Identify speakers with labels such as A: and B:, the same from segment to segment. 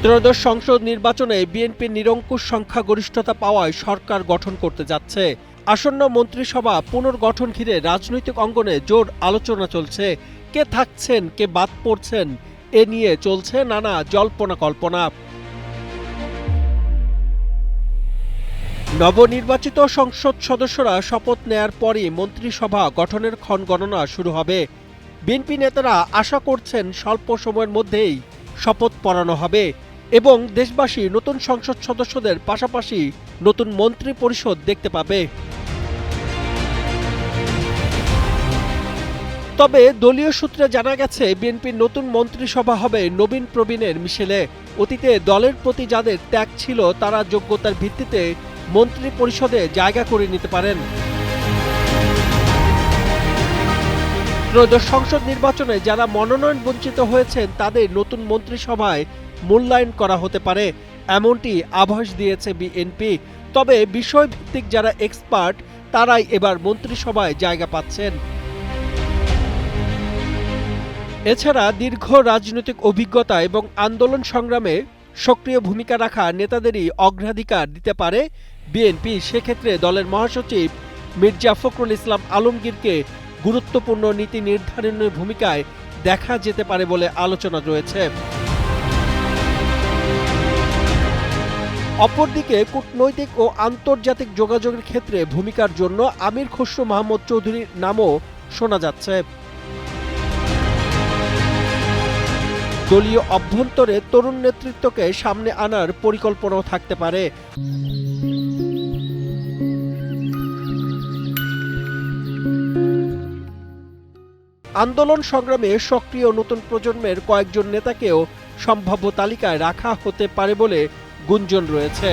A: ত্রয়োদশ সংসদ নির্বাচনে বিএনপির নিরঙ্কুশ সংখ্যাগরিষ্ঠতা পাওয়ায় সরকার গঠন করতে যাচ্ছে। আসন্ন মন্ত্রিসভা পুনর্গঠন ঘিরে রাজনৈতিক অঙ্গনে জোর আলোচনা চলছে। কে থাকছেন, কে বাদ পড়ছেন, এ নিয়ে চলছে নানা জল্পনা কল্পনা। নবনির্বাচিত সংসদ সদস্যরা শপথ নেয়ার পরই মন্ত্রিসভা গঠনের ক্ষণগণনা শুরু হবে। বিএনপি নেতারা আশা করছেন স্বল্প সময়ের মধ্যেই শপথ পড়ানো হবে এবং দেশবাসী নতুন সংসদ সদস্যদের পাশাপাশি নতুন মন্ত্রী পরিষদ দেখতে পাবে। তবে দলীয় সূত্রে জানা গেছে বিএনপির নতুন মন্ত্রিসভা হবে নবীন প্রবীণের মিশেলে। অতীতে দলের প্রতি যাদের ত্যাগ ছিল তারা যোগ্যতার ভিত্তিতে মন্ত্রী পরিষদে জায়গা করে নিতে পারেন। ত্রয়োদশ সংসদ নির্বাচনে যারা মনোনয়ন বঞ্চিত হয়েছেন তাদের নতুন মন্ত্রিসভায় মূল্যায়ন করা হতে পারে, এমনটি আভাস দিয়েছে বিএনপি। তবে বিষয়ভিত্তিক যারা এক্সপার্ট তারাই এবার মন্ত্রিসভায় জায়গা পাচ্ছেন। এছাড়া দীর্ঘ রাজনৈতিক অভিজ্ঞতা এবং আন্দোলন সংগ্রামে সক্রিয় ভূমিকা রাখা নেতাদেরই অগ্রাধিকার দিতে পারে বিএনপি। সেক্ষেত্রে দলের মহাসচিব মির্জা ফখরুল ইসলাম আলমগীরকে গুরুত্বপূর্ণ নীতি নির্ধারণের ভূমিকায় দেখা যেতে পারে বলে আলোচনা রয়েছে। অপরদিকে কূটনৈতিক ও আন্তর্জাতিক যোগাযোগের ক্ষেত্রে ভূমিকার জন্য আমির খসরু মাহমুদ চৌধুরীর নামও শোনা যাচ্ছে। দলীয় অভ্যন্তরে তরুণ নেতৃত্বকে সামনে আনার পরিকল্পনাও থাকতে পারে। আন্দোলন সংগ্রামে সক্রিয় নতুন প্রজন্মের কয়েকজন নেতাকেও সম্ভাব্য তালিকায় রাখা হতে পারে বলে গুঞ্জন রয়েছে।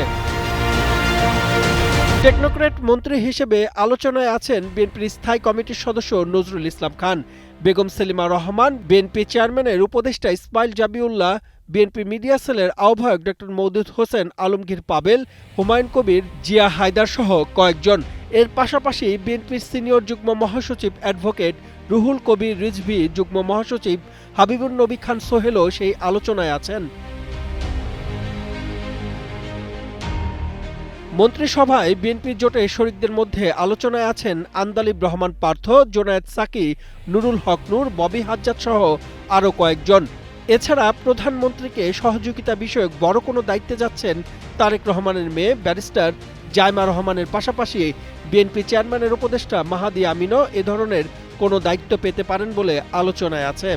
A: টেকনোক্র্যাট মন্ত্রী হিসেবে আলোচনায় আছেন বিএনপির স্থায়ী কমিটির সদস্য নজরুল ইসলাম খান, বেগম সেলিমা রহমান, বিএনপি চেয়ারম্যানের উপদেষ্টা ইসমাইল জাবিউল্লাহ, বিএনপি মিডিয়া সেলের আহ্বায়ক ডক্টর মওদুদ হোসেন আলমগীর পাবেল, হুমায়ুন কবির, জিয়া হায়দার সহ কয়েকজন। এর পাশাপাশি বিএনপির সিনিয়র যুগ্ম মহাসচিব অ্যাডভোকেট রুহুল কবির রিজভী, যুগ্ম মহাসচিব হাবিবুন নবী খান সোহেলও সেই আলোচনায় আছেন। মন্ত্রিসভায় বিএনপির জোটে শরিকদের মধ্যে আলোচনায় আছেন আন্দালিব রহমান পার্থ, জোনায়েদ সাকি, নুরুল হক নূর, ববি হাজ্জাদ সহ আরও কয়েকজন। এছাড়া প্রধানমন্ত্রীকে সহযোগিতা বিষয়ক বড় কোনো দায়িত্বে যাচ্ছেন তারেক রহমানের মেয়ে ব্যারিস্টার জাইমা রহমানের পাশাপাশি বিএনপি চেয়ারম্যানের উপদেষ্টা মাহাদি আমিনও এ ধরনের কোনো দায়িত্ব পেতে পারেন বলে আলোচনায় আছে।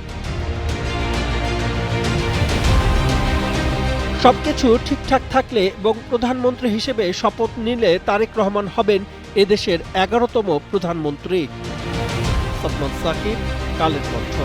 A: সবকিছু ঠিকঠাক থাকলে এবং প্রধানমন্ত্রী হিসেবে শপথ নিলে তারেক রহমান হবেন এদেশের 11তম প্রধানমন্ত্রী। সাদমান সাকিব, কালের কণ্ঠ।